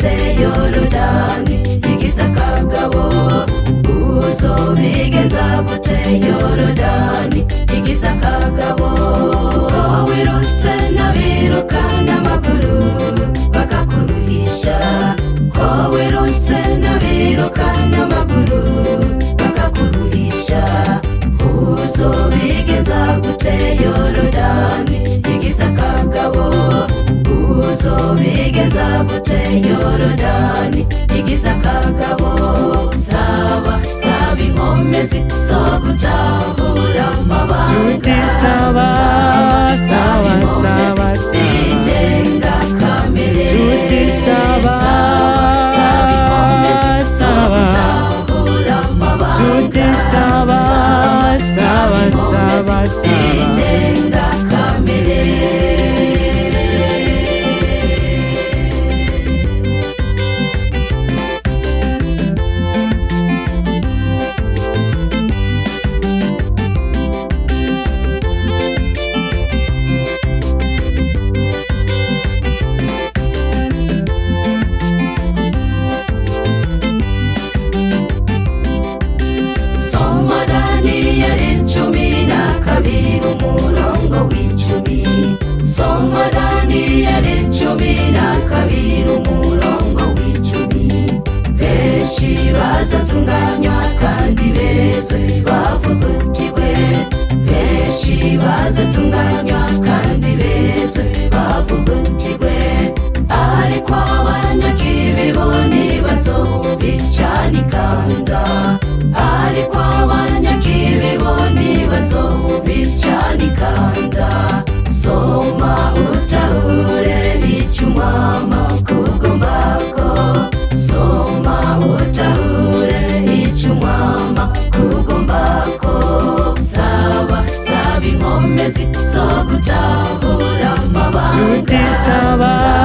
gute Yorodani igize akagabo uzobigeza gute Yorodani igize akagabo ko wirutse n'abiruka n'amaguru bakakuruhisha ko wirutse n'abiruka n'amaguru bakakuruhisha uzobigeza gute Yorodani igize akagabo uzobigeza gute Yorodani igize akagabo saba inkomezi zo gutahura amabanga Tuti saba sindenga kamere Tuti saba inkomezi zo gutahura amabanga Tuti saba sindenga kamere bazatunganywa kandi bezwe bavugukirwe benshi bazatunganywa kandi bezwe bavugukirwe ariko abanyakibi bo ntibazobicana ikanda ariko abanyakibi bo ntibazobicana ikanda soma utahure icumama kugombako soma utahure icumama kugombako saba inkomezi zo gutahura amabanga Tuti saba